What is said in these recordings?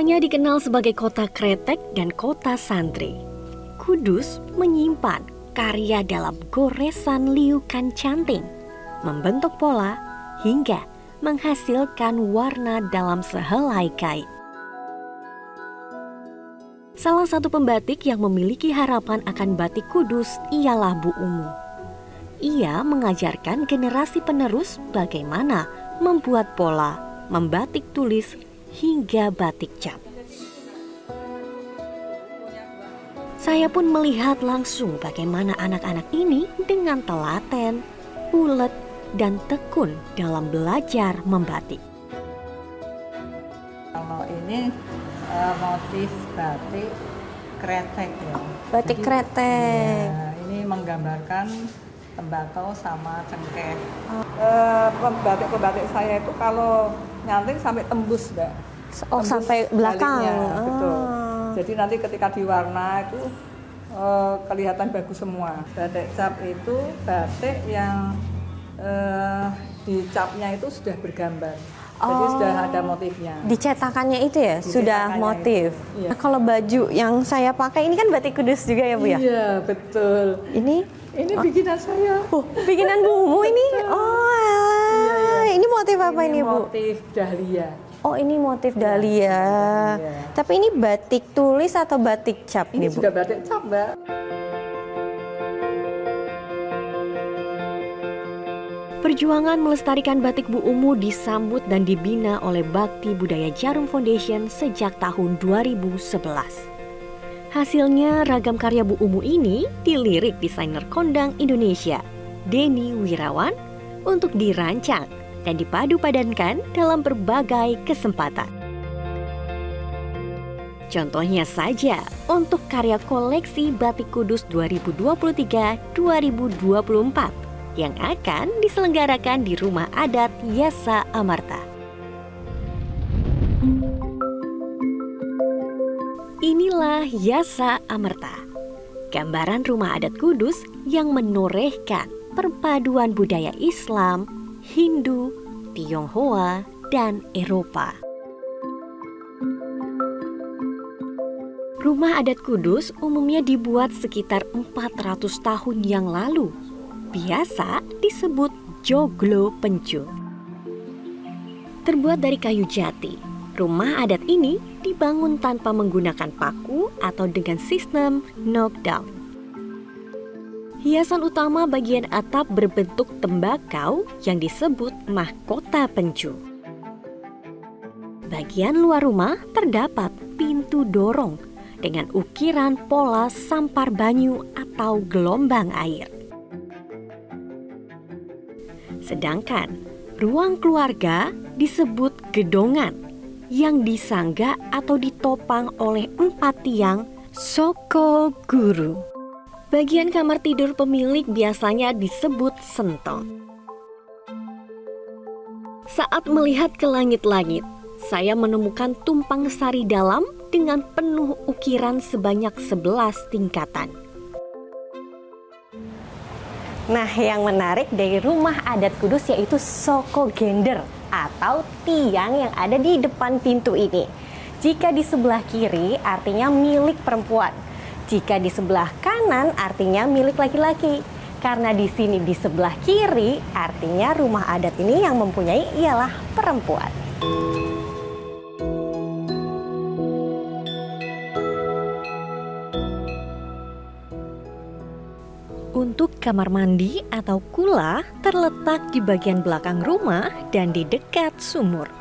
Biasanya dikenal sebagai kota kretek dan kota santri, Kudus menyimpan karya dalam goresan liukan canting, membentuk pola hingga menghasilkan warna dalam sehelai kain. Salah satu pembatik yang memiliki harapan akan batik Kudus ialah Bu Umu. Ia mengajarkan generasi penerus bagaimana membuat pola, membatik tulis, hingga batik cap. Saya pun melihat langsung bagaimana anak-anak ini dengan telaten, ulet, dan tekun dalam belajar membatik. Kalau ini motif batik kretek ya. Batik kretek. Ya, ini menggambarkan tembakau sama cengkeh. Pembatik saya itu kalau nyanting sampai tembus, Mbak. Oh, tembus sampai belakang. Betul. Jadi nanti ketika diwarna itu kelihatan bagus semua. Batik cap itu batik yang di capnya itu sudah bergambar. Jadi sudah ada motifnya. Dicetakannya itu ya, sudah motif. Iya. Nah, kalau baju yang saya pakai ini kan batik Kudus juga ya, Bu ya? Iya, betul. Ini bikinan saya. Oh, bikinan Bu Umu ini. Oh, iya. Ini motif apa ini, Bu? Motif dahlia. Oh, ini motif dahlia. Tapi ini batik tulis atau batik cap ini nih, Bu? Juga batik cap, Mbak. Perjuangan melestarikan batik Bu Umu disambut dan dibina oleh Bakti Budaya Jarum Foundation sejak tahun 2011. Hasilnya, ragam karya Bu Umu ini dilirik desainer kondang Indonesia, Denny Wirawan, untuk dirancang dan dipadu-padankan dalam berbagai kesempatan. Contohnya saja untuk karya koleksi Batik Kudus 2023-2024 yang akan diselenggarakan di Rumah Adat Yasa Amarta. Inilah Yasa Amarta, gambaran rumah adat Kudus yang menorehkan perpaduan budaya Islam, Hindu, Tionghoa, dan Eropa. Rumah adat Kudus umumnya dibuat sekitar 400 tahun yang lalu. Biasa disebut joglo pencu. Terbuat dari kayu jati, rumah adat ini dibangun tanpa menggunakan paku atau dengan sistem knockdown. Hiasan utama bagian atap berbentuk tembakau yang disebut mahkota pencu. Bagian luar rumah terdapat pintu dorong dengan ukiran pola sampar banyu atau gelombang air. Sedangkan ruang keluarga disebut gedongan yang disangga atau ditopang oleh 4 tiang soko guru. Bagian kamar tidur pemilik biasanya disebut sentong. Saat melihat ke langit-langit, saya menemukan tumpang sari dalam dengan penuh ukiran sebanyak 11 tingkatan. Nah, yang menarik dari rumah adat Kudus yaitu soko gender atau tiang yang ada di depan pintu ini. Jika di sebelah kiri artinya milik perempuan. Jika di sebelah kanan artinya milik laki-laki. Karena di sini di sebelah kiri artinya rumah adat ini yang mempunyai ialah perempuan. Untuk kamar mandi atau kula terletak di bagian belakang rumah dan di dekat sumur.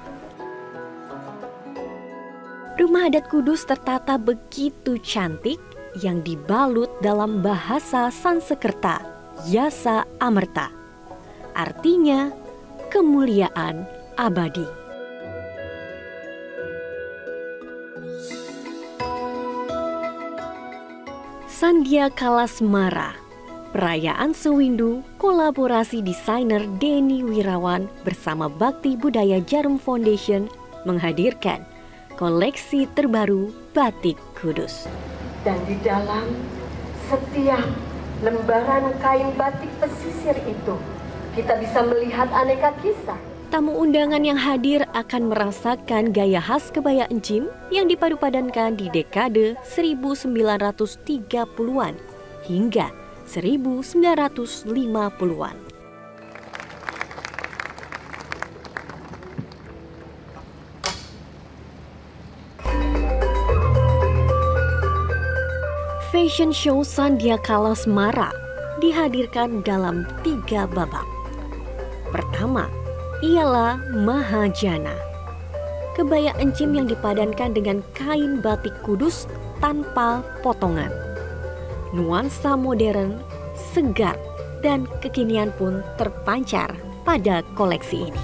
Rumah adat Kudus tertata begitu cantik yang dibalut dalam bahasa Sansekerta, Yasa Amarta. Artinya kemuliaan abadi. Sandhya Kalasmara, perayaan sewindu kolaborasi desainer Denny Wirawan bersama Bakti Budaya Jarum Foundation menghadirkan koleksi terbaru Batik Kudus. Dan di dalam setiap lembaran kain batik pesisir itu, kita bisa melihat aneka kisah Tamu undangan yang hadir akan merasakan gaya khas kebaya encim yang dipadu-padankan di dekade 1930-an hingga 1950-an. Fashion Show Sandiakala Semara dihadirkan dalam 3 babak. Pertama, ialah Mahajana, kebaya encim yang dipadankan dengan kain batik kudus tanpa potongan. Nuansa modern, segar, dan kekinian pun terpancar pada koleksi ini.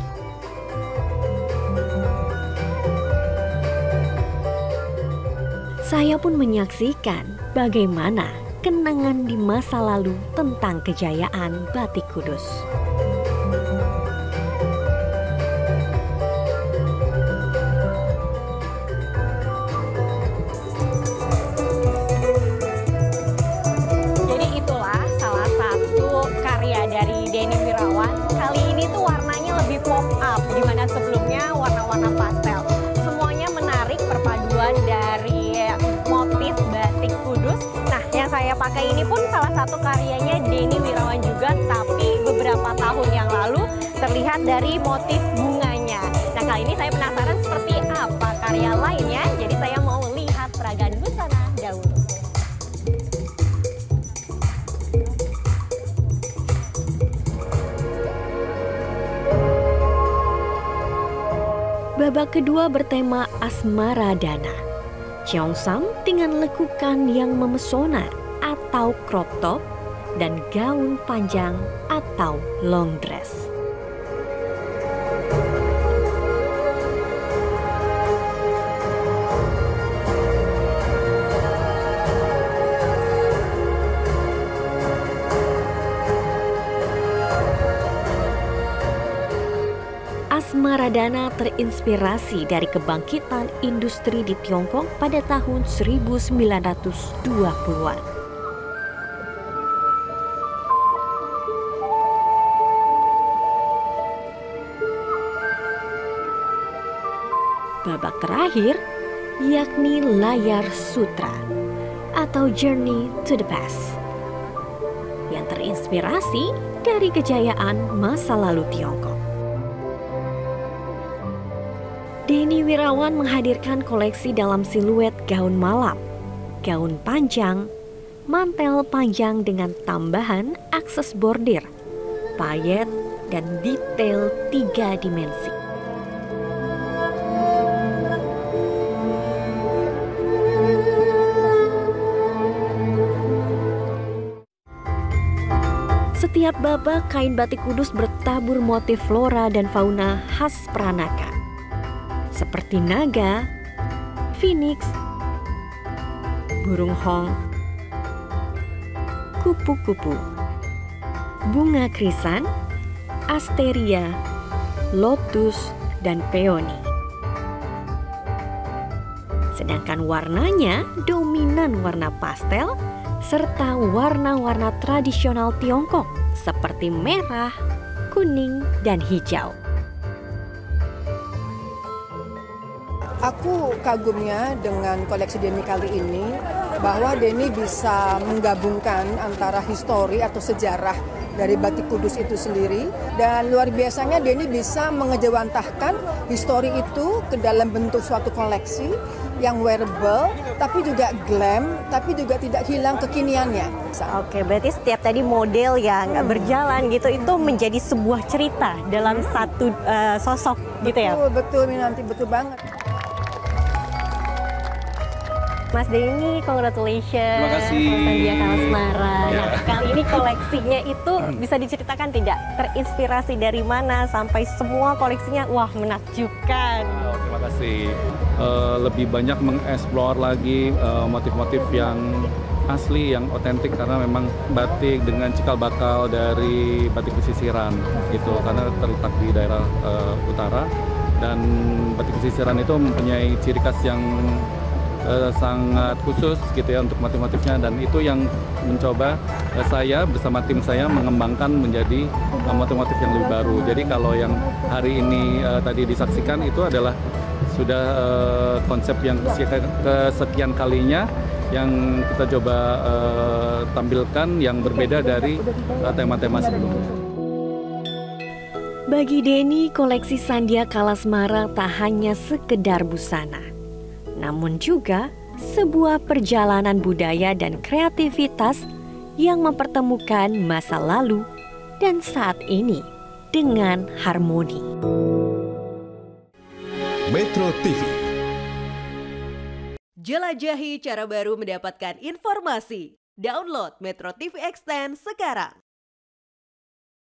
Saya pun menyaksikan bagaimana kenangan di masa lalu tentang kejayaan batik kudus. Kali ini tuh warnanya lebih pop up, dimana sebelumnya warna-warna pastel. Semuanya menarik, perpaduan dari motif batik kudus. Nah, yang saya pakai ini pun salah satu karyanya Denny Wirawan juga, tapi beberapa tahun yang lalu terlihat dari motif bunganya. Nah, kali ini saya penasaran seperti apa karya lainnya, jadi saya mau lihat peragaan busana dahulu. Babak kedua bertema Asmara Dana. Cheongsam dengan lekukan yang memesona atau crop top dan gaun panjang atau long dress. Asmaradana terinspirasi dari kebangkitan industri di Tiongkok pada tahun 1920-an. Babak terakhir yakni layar sutra atau Journey to the Past yang terinspirasi dari kejayaan masa lalu Tiongkok. Denny Wirawan menghadirkan koleksi dalam siluet gaun malam, gaun panjang, mantel panjang dengan tambahan akses bordir, payet, dan detail 3 dimensi. Setiap babak kain batik kudus bertabur motif flora dan fauna khas Peranakan, seperti naga, phoenix, burung hong, kupu-kupu, bunga krisan, asteria, lotus, dan peony. Sedangkan warnanya dominan warna pastel serta warna-warna tradisional Tiongkok seperti merah, kuning, dan hijau. Aku kagumnya dengan koleksi Denny kali ini bahwa Denny bisa menggabungkan antara histori atau sejarah dari batik kudus itu sendiri, dan luar biasanya Denny bisa mengejawantahkan histori itu ke dalam bentuk suatu koleksi yang wearable, tapi juga glam, tapi juga tidak hilang kekiniannya. Oke, berarti setiap tadi model yang berjalan gitu itu menjadi sebuah cerita dalam satu sosok gitu ya? Betul, Minanti, betul banget. Mas Denny, congratulations. Terima kasih. Sandiakala Semara. Ya. Nah, kali ini koleksinya itu bisa diceritakan tidak? Terinspirasi dari mana sampai semua koleksinya wah menakjubkan. Terima kasih. Lebih banyak mengeksplor lagi motif-motif yang asli, yang otentik, karena memang batik dengan cikal bakal dari batik pesisiran gitu, karena terletak di daerah utara, dan batik pesisiran itu mempunyai ciri khas yang sangat khusus gitu ya untuk motif-motifnya, dan itu yang mencoba saya bersama tim saya mengembangkan menjadi motif-motif yang lebih baru. Jadi kalau yang hari ini tadi disaksikan itu adalah sudah konsep yang kesekian kalinya yang kita coba tampilkan yang berbeda dari tema-tema sebelumnya. Bagi Denny, koleksi Sandia Kala Semarang tak hanya sekedar busana, namun juga sebuah perjalanan budaya dan kreativitas yang mempertemukan masa lalu dan saat ini dengan harmoni. Metro TV. Jelajahi cara baru mendapatkan informasi. Download Metro TV Extend sekarang.